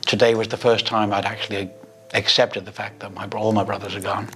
Today was the first time I'd actually accepted the fact that all my brothers are gone.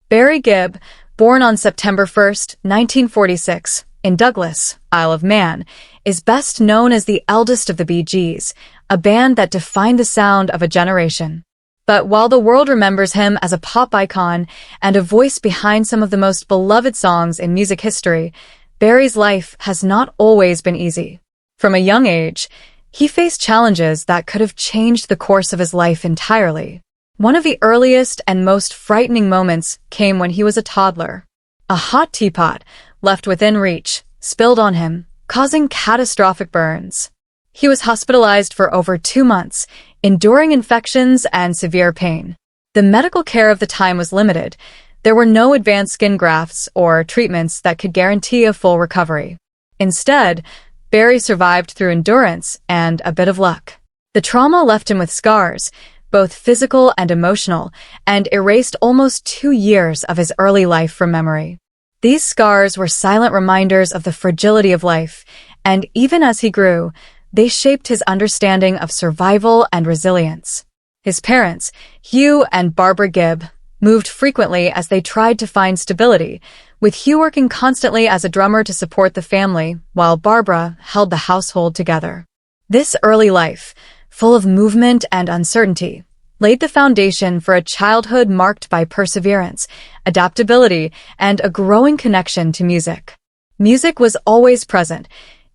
Barry Gibb, born on September 1st, 1946, in Douglas, Isle of Man, is best known as the eldest of the Bee Gees, a band that defined the sound of a generation. But while the world remembers him as a pop icon and a voice behind some of the most beloved songs in music history, Barry's life has not always been easy. From a young age, he faced challenges that could have changed the course of his life entirely. One of the earliest and most frightening moments came when he was a toddler. A hot teapot, left within reach, spilled on him, causing catastrophic burns. He was hospitalized for over 2 months, enduring infections and severe pain. The medical care of the time was limited. There were no advanced skin grafts or treatments that could guarantee a full recovery. Instead, Barry survived through endurance and a bit of luck. The trauma left him with scars, both physical and emotional, and erased almost 2 years of his early life from memory. These scars were silent reminders of the fragility of life, and even as he grew, they shaped his understanding of survival and resilience. His parents, Hugh and Barbara Gibb, moved frequently as they tried to find stability, with Hugh working constantly as a drummer to support the family, while Barbara held the household together. This early life, full of movement and uncertainty, laid the foundation for a childhood marked by perseverance, adaptability, and a growing connection to music. Music was always present,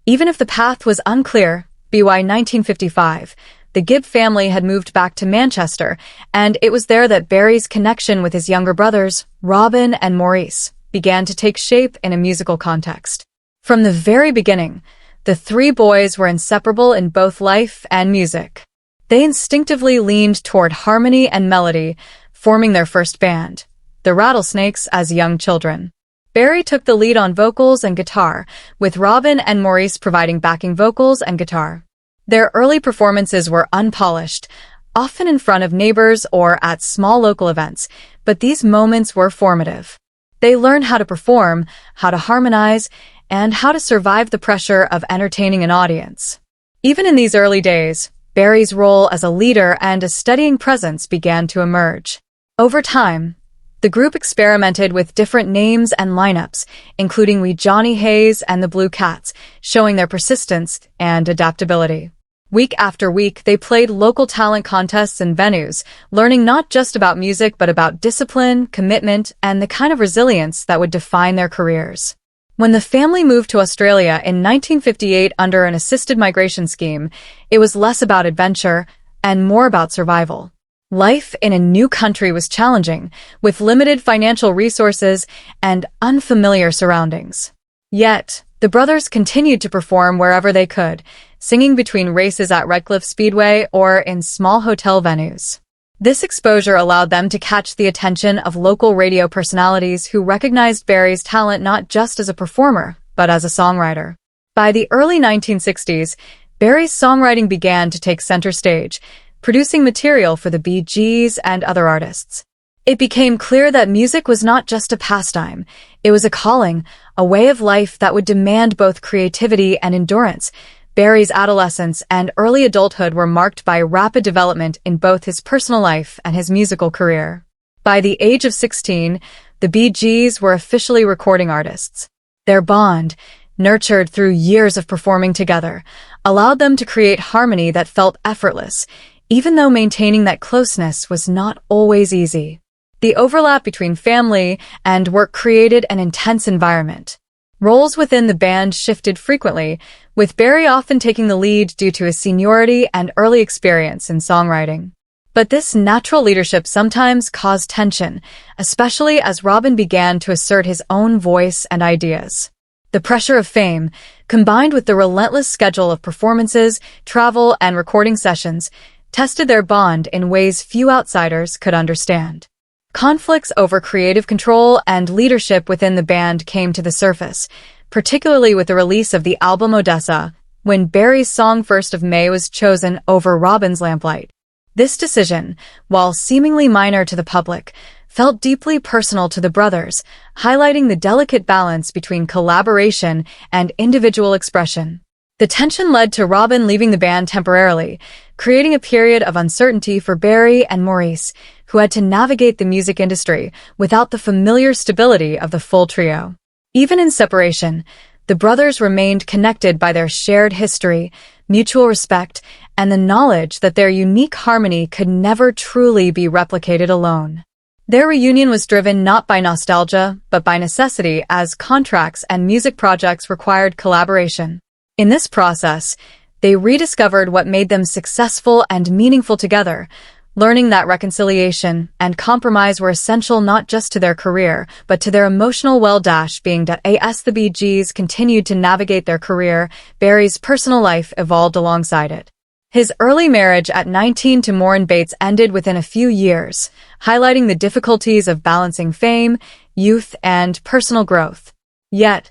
even if the path was unclear. By 1955, the Gibb family had moved back to Manchester, and it was there that Barry's connection with his younger brothers, Robin and Maurice, began to take shape in a musical context. From the very beginning, the three boys were inseparable in both life and music. They instinctively leaned toward harmony and melody, forming their first band, the Rattlesnakes, as young children. Barry took the lead on vocals and guitar, with Robin and Maurice providing backing vocals and guitar. Their early performances were unpolished, often in front of neighbors or at small local events, but these moments were formative. They learned how to perform, how to harmonize, and how to survive the pressure of entertaining an audience. Even in these early days, Barry's role as a leader and a steadying presence began to emerge. Over time, the group experimented with different names and lineups, including We Johnny Hayes and the Blue Cats, showing their persistence and adaptability. Week after week, they played local talent contests and venues, learning not just about music but about discipline, commitment, and the kind of resilience that would define their careers. When the family moved to Australia in 1958 under an assisted migration scheme, it was less about adventure and more about survival. Life in a new country was challenging, with limited financial resources and unfamiliar surroundings. Yet, the brothers continued to perform wherever they could, singing between races at Redcliffe Speedway or in small hotel venues. This exposure allowed them to catch the attention of local radio personalities who recognized Barry's talent not just as a performer, but as a songwriter. By the early 1960s, Barry's songwriting began to take center stage, producing material for the Bee Gees and other artists. It became clear that music was not just a pastime. It was a calling, a way of life that would demand both creativity and endurance. Barry's adolescence and early adulthood were marked by rapid development in both his personal life and his musical career. By the age of 16, the Bee Gees were officially recording artists. Their bond, nurtured through years of performing together, allowed them to create harmony that felt effortless, even though maintaining that closeness was not always easy. The overlap between family and work created an intense environment. Roles within the band shifted frequently, with Barry often taking the lead due to his seniority and early experience in songwriting. But this natural leadership sometimes caused tension, especially as Robin began to assert his own voice and ideas. The pressure of fame, combined with the relentless schedule of performances, travel, and recording sessions, tested their bond in ways few outsiders could understand. Conflicts over creative control and leadership within the band came to the surface, particularly with the release of the album Odessa, when Barry's song First of May was chosen over Robin's Lamplight. This decision, while seemingly minor to the public, felt deeply personal to the brothers, highlighting the delicate balance between collaboration and individual expression. The tension led to Robin leaving the band temporarily, creating a period of uncertainty for Barry and Maurice, who had to navigate the music industry without the familiar stability of the full trio. Even in separation, the brothers remained connected by their shared history, mutual respect, and the knowledge that their unique harmony could never truly be replicated alone. Their reunion was driven not by nostalgia, but by necessity, as contracts and music projects required collaboration. In this process, they rediscovered what made them successful and meaningful together, learning that reconciliation and compromise were essential not just to their career, but to their emotional well-being. As the Bee Gees continued to navigate their career, Barry's personal life evolved alongside it. His early marriage at 19 to Maureen Bates ended within a few years, highlighting the difficulties of balancing fame, youth, and personal growth. Yet,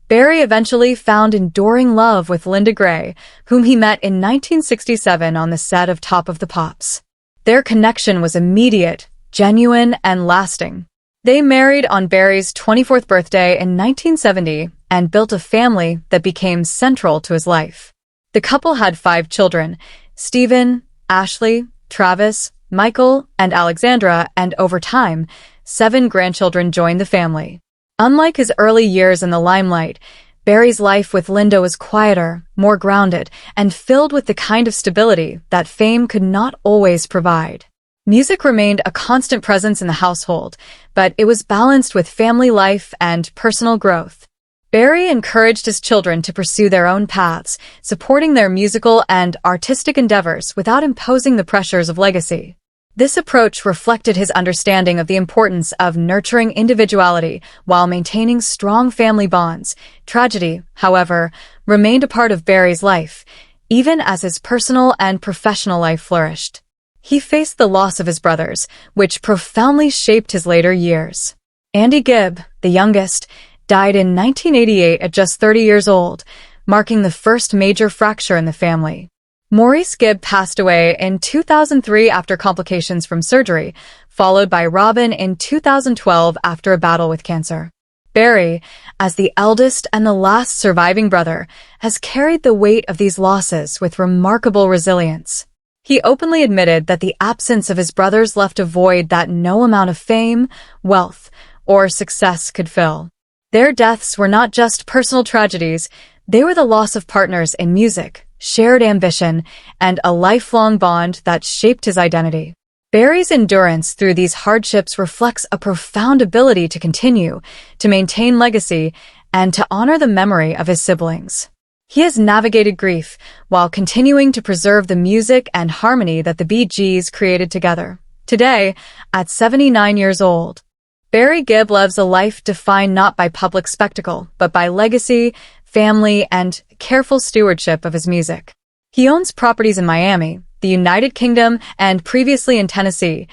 Barry eventually found enduring love with Linda Gray, whom he met in 1967 on the set of Top of the Pops. Their connection was immediate, genuine, and lasting. They married on Barry's 24th birthday in 1970 and built a family that became central to his life. The couple had 5 children: Stephen, Ashley, Travis, Michael, and Alexandra, and over time, 7 grandchildren joined the family. Unlike his early years in the limelight, Barry's life with Linda was quieter, more grounded, and filled with the kind of stability that fame could not always provide. Music remained a constant presence in the household, but it was balanced with family life and personal growth. Barry encouraged his children to pursue their own paths, supporting their musical and artistic endeavors without imposing the pressures of legacy. This approach reflected his understanding of the importance of nurturing individuality while maintaining strong family bonds. Tragedy, however, remained a part of Barry's life, even as his personal and professional life flourished. He faced the loss of his brothers, which profoundly shaped his later years. Andy Gibb, the youngest, died in 1988 at just 30 years old, marking the first major fracture in the family. Maurice Gibb passed away in 2003 after complications from surgery, followed by Robin in 2012 after a battle with cancer. Barry, as the eldest and the last surviving brother, has carried the weight of these losses with remarkable resilience. He openly admitted that the absence of his brothers left a void that no amount of fame, wealth, or success could fill. Their deaths were not just personal tragedies, they were the loss of partners in music, shared ambition, and a lifelong bond that shaped his identity. Barry's endurance through these hardships reflects a profound ability to continue, to maintain legacy, and to honor the memory of his siblings. He has navigated grief while continuing to preserve the music and harmony that the Bee Gees created together. Today, at 79 years old, Barry Gibb lives a life defined not by public spectacle, but by legacy, family, and careful stewardship of his music. He owns properties in Miami, the United Kingdom, and previously in Tennessee,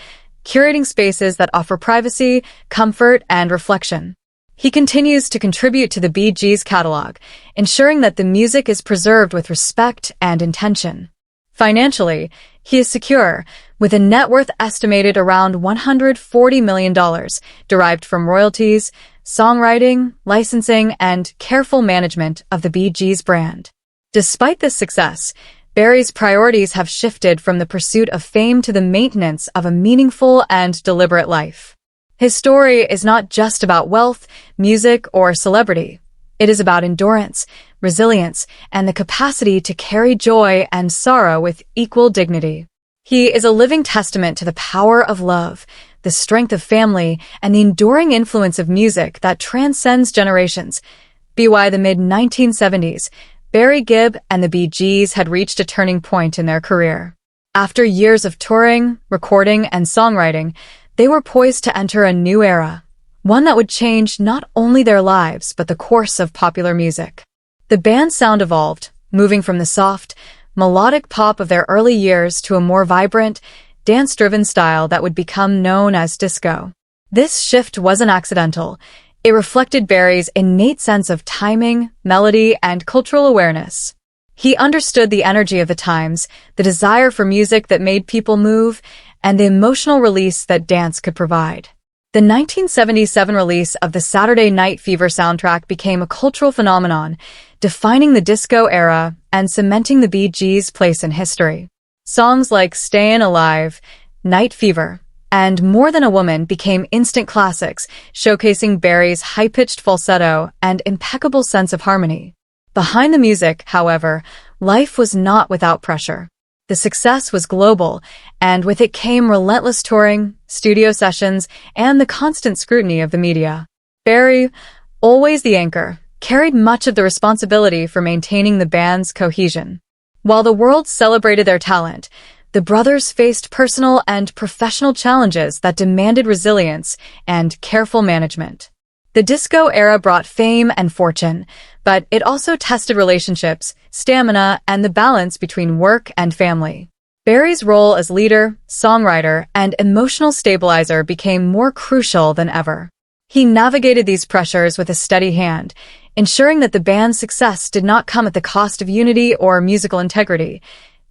curating spaces that offer privacy, comfort, and reflection. He continues to contribute to the Bee Gees catalog, ensuring that the music is preserved with respect and intention. Financially, he is secure, with a net worth estimated around $140 million, derived from royalties, songwriting, licensing, and careful management of the Bee Gees brand. Despite this success, Barry's priorities have shifted from the pursuit of fame to the maintenance of a meaningful and deliberate life. His story is not just about wealth, music, or celebrity. It is about endurance, resilience, and the capacity to carry joy and sorrow with equal dignity. He is a living testament to the power of love, the strength of family, and the enduring influence of music that transcends generations. By the mid-1970s, Barry Gibb and the Bee Gees had reached a turning point in their career. After years of touring, recording, and songwriting, they were poised to enter a new era, one that would change not only their lives but the course of popular music. The band's sound evolved, moving from the soft, melodic pop of their early years to a more vibrant, dance-driven style that would become known as disco. This shift wasn't accidental. It reflected Barry's innate sense of timing, melody, and cultural awareness. He understood the energy of the times, the desire for music that made people move, and the emotional release that dance could provide. The 1977 release of the Saturday Night Fever soundtrack became a cultural phenomenon, defining the disco era and cementing the Bee Gees' place in history. Songs like Stayin' Alive, Night Fever, and More Than a Woman became instant classics, showcasing Barry's high-pitched falsetto and impeccable sense of harmony. Behind the music, however, life was not without pressure. The success was global, and with it came relentless touring, studio sessions, and the constant scrutiny of the media. Barry, always the anchor, carried much of the responsibility for maintaining the band's cohesion. While the world celebrated their talent, the brothers faced personal and professional challenges that demanded resilience and careful management. The disco era brought fame and fortune, but it also tested relationships, stamina, and the balance between work and family. Barry's role as leader, songwriter, and emotional stabilizer became more crucial than ever. He navigated these pressures with a steady hand, ensuring that the band's success did not come at the cost of unity or musical integrity.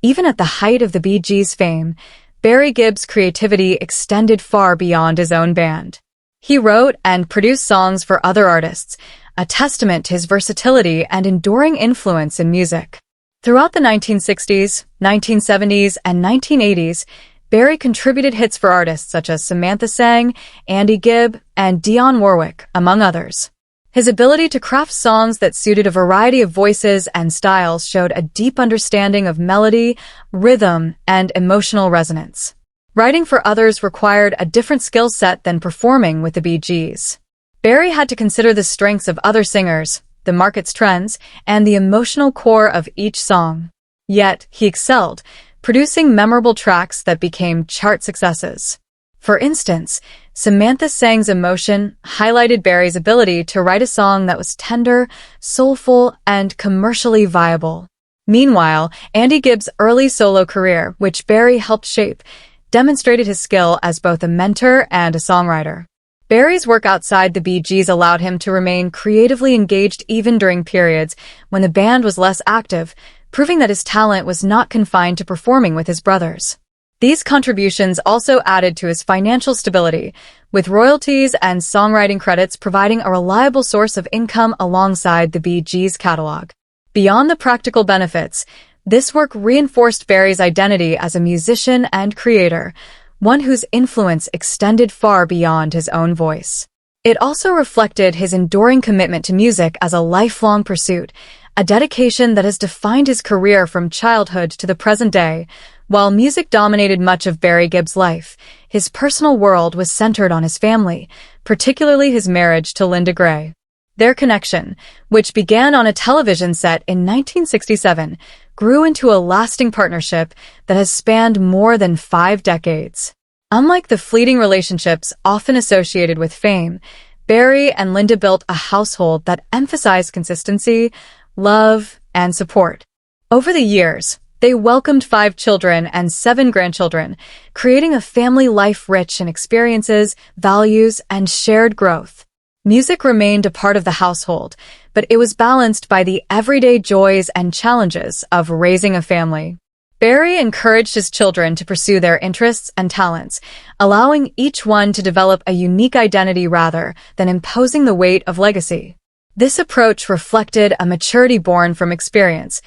Even at the height of the Bee Gees' fame, Barry Gibb's creativity extended far beyond his own band. He wrote and produced songs for other artists, a testament to his versatility and enduring influence in music. Throughout the 1960s, 1970s, and 1980s, Barry contributed hits for artists such as Samantha Sang, Andy Gibb, and Dionne Warwick, among others. His ability to craft songs that suited a variety of voices and styles showed a deep understanding of melody, rhythm, and emotional resonance. Writing for others required a different skill set than performing with the Bee Gees. Barry had to consider the strengths of other singers, the market's trends, and the emotional core of each song. Yet, he excelled, producing memorable tracks that became chart successes. For instance, Samantha Sang's Emotion highlighted Barry's ability to write a song that was tender, soulful, and commercially viable. Meanwhile, Andy Gibb's early solo career, which Barry helped shape, demonstrated his skill as both a mentor and a songwriter. Barry's work outside the Bee Gees allowed him to remain creatively engaged even during periods when the band was less active, proving that his talent was not confined to performing with his brothers. These contributions also added to his financial stability, with royalties and songwriting credits providing a reliable source of income alongside the Bee Gees' catalog. Beyond the practical benefits, this work reinforced Barry's identity as a musician and creator, one whose influence extended far beyond his own voice. It also reflected his enduring commitment to music as a lifelong pursuit, a dedication that has defined his career from childhood to the present day. While music dominated much of Barry Gibb's life, his personal world was centered on his family, particularly his marriage to Linda Gray. Their connection, which began on a television set in 1967, grew into a lasting partnership that has spanned more than 5 decades. Unlike the fleeting relationships often associated with fame, Barry and Linda built a household that emphasized consistency, love, and support. Over the years, they welcomed 5 children and 7 grandchildren, creating a family life rich in experiences, values, and shared growth. Music remained a part of the household, but it was balanced by the everyday joys and challenges of raising a family. Barry encouraged his children to pursue their interests and talents, allowing each one to develop a unique identity rather than imposing the weight of legacy. This approach reflected a maturity born from experience.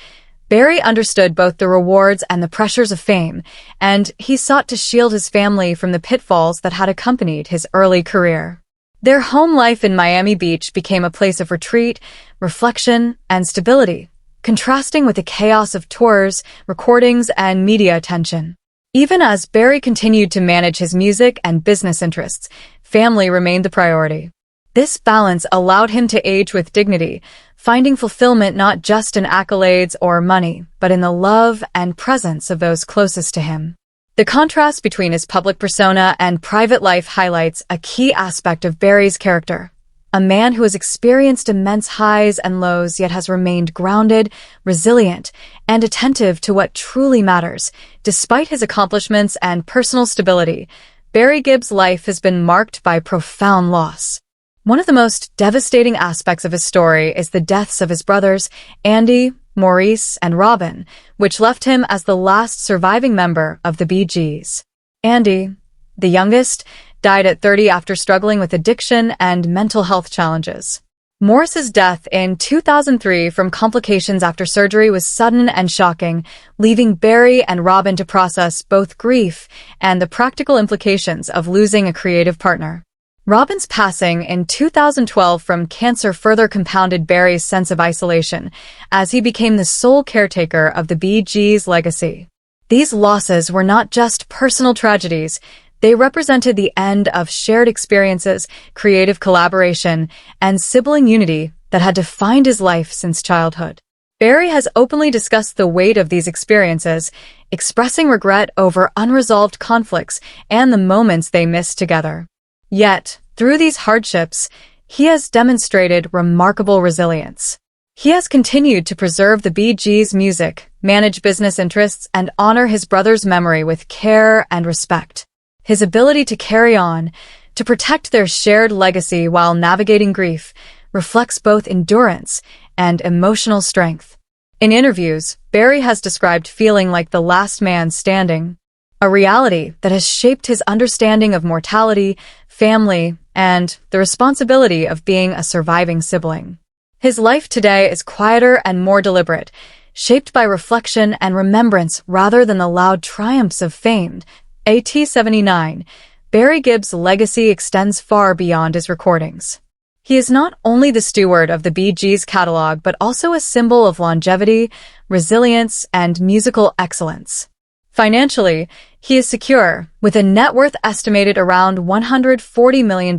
Barry understood both the rewards and the pressures of fame, and he sought to shield his family from the pitfalls that had accompanied his early career. Their home life in Miami Beach became a place of retreat, reflection, and stability, contrasting with the chaos of tours, recordings, and media attention. Even as Barry continued to manage his music and business interests, family remained the priority. This balance allowed him to age with dignity, finding fulfillment not just in accolades or money, but in the love and presence of those closest to him. The contrast between his public persona and private life highlights a key aspect of Barry's character. A man who has experienced immense highs and lows yet has remained grounded, resilient, and attentive to what truly matters. Despite his accomplishments and personal stability, Barry Gibb's life has been marked by profound loss. One of the most devastating aspects of his story is the deaths of his brothers, Andy, Maurice, and Robin, which left him as the last surviving member of the Bee Gees. Andy, the youngest, died at 30 after struggling with addiction and mental health challenges. Morris's death in 2003 from complications after surgery was sudden and shocking, leaving Barry and Robin to process both grief and the practical implications of losing a creative partner. Robin's passing in 2012 from cancer further compounded Barry's sense of isolation, as he became the sole caretaker of the Bee Gees' legacy. These losses were not just personal tragedies. They represented the end of shared experiences, creative collaboration, and sibling unity that had defined his life since childhood. Barry has openly discussed the weight of these experiences, expressing regret over unresolved conflicts and the moments they missed together. Yet, through these hardships, he has demonstrated remarkable resilience. He has continued to preserve the Bee Gees' music, manage business interests, and honor his brother's memory with care and respect. His ability to carry on, to protect their shared legacy while navigating grief, reflects both endurance and emotional strength. In interviews, Barry has described feeling like the last man standing, a reality that has shaped his understanding of mortality, family, and the responsibility of being a surviving sibling. His life today is quieter and more deliberate, shaped by reflection and remembrance rather than the loud triumphs of fame. At 79, Barry Gibb's legacy extends far beyond his recordings. He is not only the steward of the Bee Gees' catalog but also a symbol of longevity, resilience, and musical excellence. Financially, he is secure, with a net worth estimated around $140 million,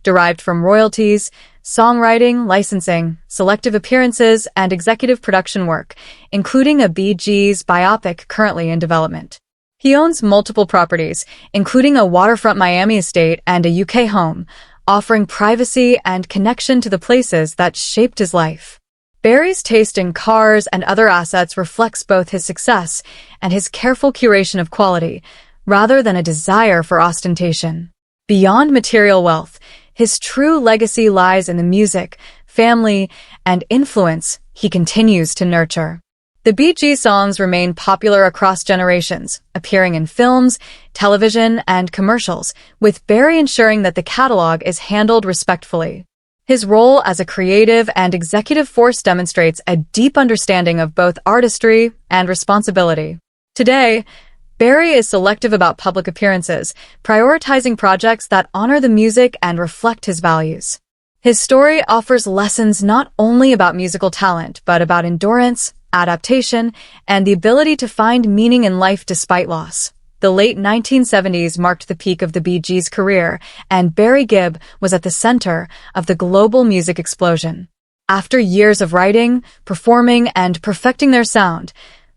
derived from royalties, songwriting, licensing, selective appearances, and executive production work, including a Bee Gees biopic currently in development. He owns multiple properties, including a waterfront Miami estate and a UK home, offering privacy and connection to the places that shaped his life. Barry's taste in cars and other assets reflects both his success and his careful curation of quality, rather than a desire for ostentation. Beyond material wealth, his true legacy lies in the music, family, and influence he continues to nurture. The Bee Gees songs remain popular across generations, appearing in films, television, and commercials, with Barry ensuring that the catalog is handled respectfully. His role as a creative and executive force demonstrates a deep understanding of both artistry and responsibility. Today, Barry is selective about public appearances, prioritizing projects that honor the music and reflect his values. His story offers lessons not only about musical talent, but about endurance, adaptation, and the ability to find meaning in life despite loss. The late 1970s marked the peak of the Bee Gees' career, and Barry Gibb was at the center of the global music explosion. After years of writing, performing, and perfecting their sound,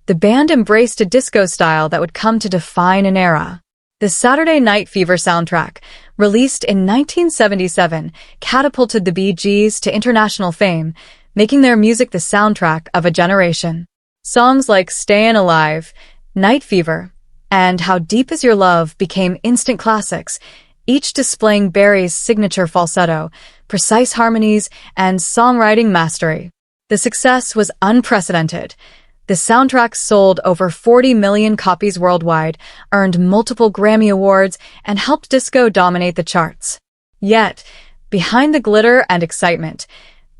the band embraced a disco style that would come to define an era. The Saturday Night Fever soundtrack, released in 1977, catapulted the Bee Gees to international fame, making their music the soundtrack of a generation. Songs like Stayin' Alive, Night Fever, and How Deep Is Your Love became instant classics, each displaying Barry's signature falsetto, precise harmonies, and songwriting mastery. The success was unprecedented. The soundtrack sold over 40 million copies worldwide, earned multiple Grammy Awards, and helped disco dominate the charts. Yet, behind the glitter and excitement,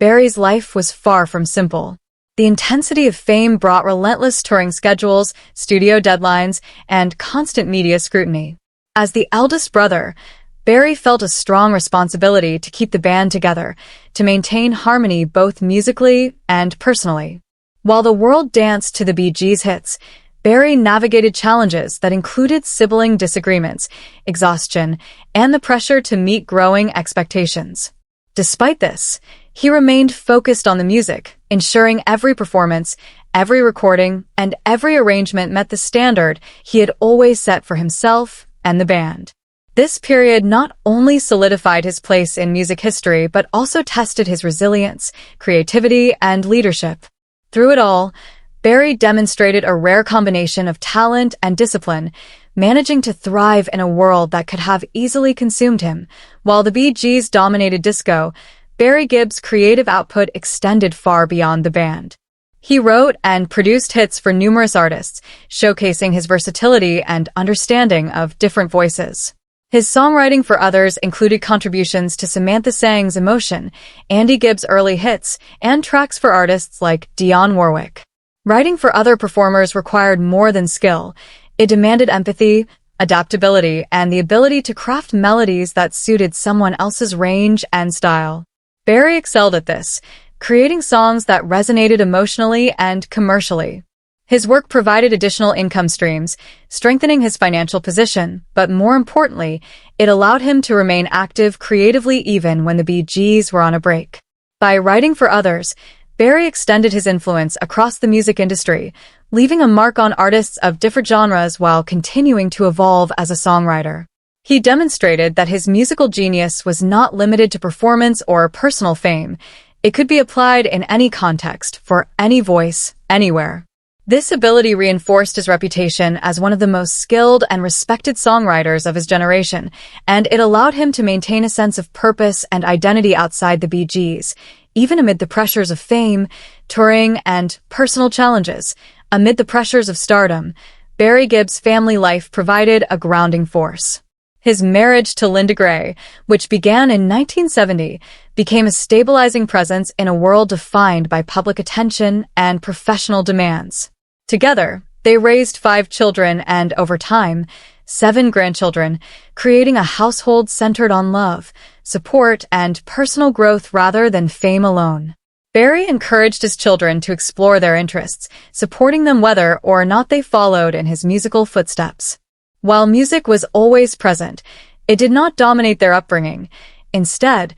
Barry's life was far from simple. The intensity of fame brought relentless touring schedules, studio deadlines, and constant media scrutiny. As the eldest brother, Barry felt a strong responsibility to keep the band together, to maintain harmony both musically and personally. While the world danced to the Bee Gees' hits, Barry navigated challenges that included sibling disagreements, exhaustion, and the pressure to meet growing expectations. Despite this, he remained focused on the music, ensuring every performance, every recording, and every arrangement met the standard he had always set for himself and the band. This period not only solidified his place in music history but also tested his resilience, creativity, and leadership. Through it all, Barry demonstrated a rare combination of talent and discipline, managing to thrive in a world that could have easily consumed him. While the Bee Gees dominated disco, Barry Gibb's creative output extended far beyond the band. He wrote and produced hits for numerous artists, showcasing his versatility and understanding of different voices. His songwriting for others included contributions to Samantha Sang's Emotion, Andy Gibb's early hits, and tracks for artists like Dionne Warwick. Writing for other performers required more than skill. It demanded empathy, adaptability, and the ability to craft melodies that suited someone else's range and style. Barry excelled at this, creating songs that resonated emotionally and commercially. His work provided additional income streams, strengthening his financial position, but more importantly, it allowed him to remain active creatively even when the Bee Gees were on a break. By writing for others, Barry extended his influence across the music industry, leaving a mark on artists of different genres while continuing to evolve as a songwriter. He demonstrated that his musical genius was not limited to performance or personal fame. It could be applied in any context, for any voice, anywhere. This ability reinforced his reputation as one of the most skilled and respected songwriters of his generation, and it allowed him to maintain a sense of purpose and identity outside the Bee Gees, even amid the pressures of fame, touring, and personal challenges. Amid the pressures of stardom, Barry Gibb's family life provided a grounding force. His marriage to Linda Gray, which began in 1970, became a stabilizing presence in a world defined by public attention and professional demands. Together, they raised 5 children and, over time, 7 grandchildren, creating a household centered on love, support, and personal growth rather than fame alone. Barry encouraged his children to explore their interests, supporting them whether or not they followed in his musical footsteps. While music was always present, it did not dominate their upbringing. Instead,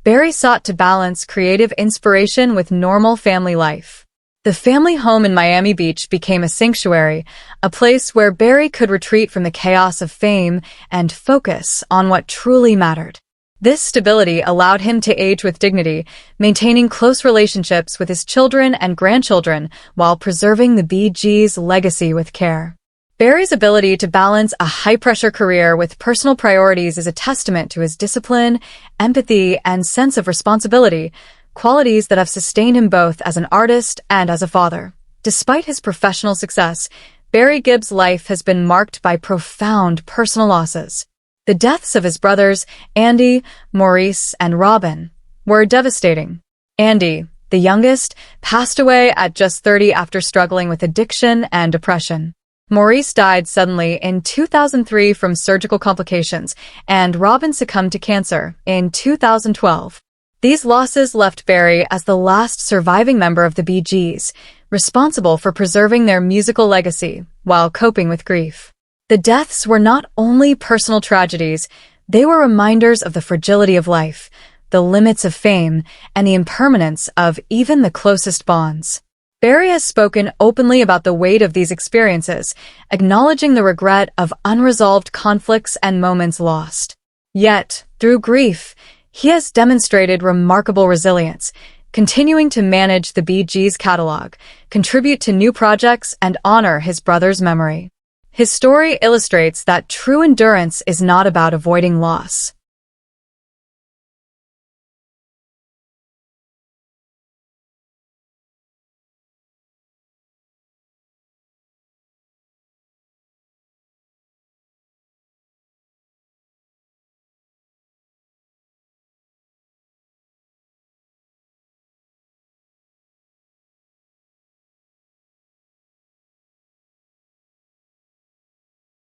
Barry sought to balance creative inspiration with normal family life. The family home in Miami Beach became a sanctuary, a place where Barry could retreat from the chaos of fame and focus on what truly mattered. This stability allowed him to age with dignity, maintaining close relationships with his children and grandchildren while preserving the Bee Gees' legacy with care. Barry's ability to balance a high-pressure career with personal priorities is a testament to his discipline, empathy, and sense of responsibility, qualities that have sustained him both as an artist and as a father. Despite his professional success, Barry Gibb's life has been marked by profound personal losses. The deaths of his brothers, Andy, Maurice, and Robin, were devastating. Andy, the youngest, passed away at just 30 after struggling with addiction and depression. Maurice died suddenly in 2003 from surgical complications, and Robin succumbed to cancer in 2012. These losses left Barry as the last surviving member of the Bee Gees, responsible for preserving their musical legacy while coping with grief. The deaths were not only personal tragedies, they were reminders of the fragility of life, the limits of fame, and the impermanence of even the closest bonds. Barry has spoken openly about the weight of these experiences, acknowledging the regret of unresolved conflicts and moments lost. Yet, through grief, he has demonstrated remarkable resilience, continuing to manage the Bee Gees' catalog, contribute to new projects, and honor his brother's memory. His story illustrates that true endurance is not about avoiding loss.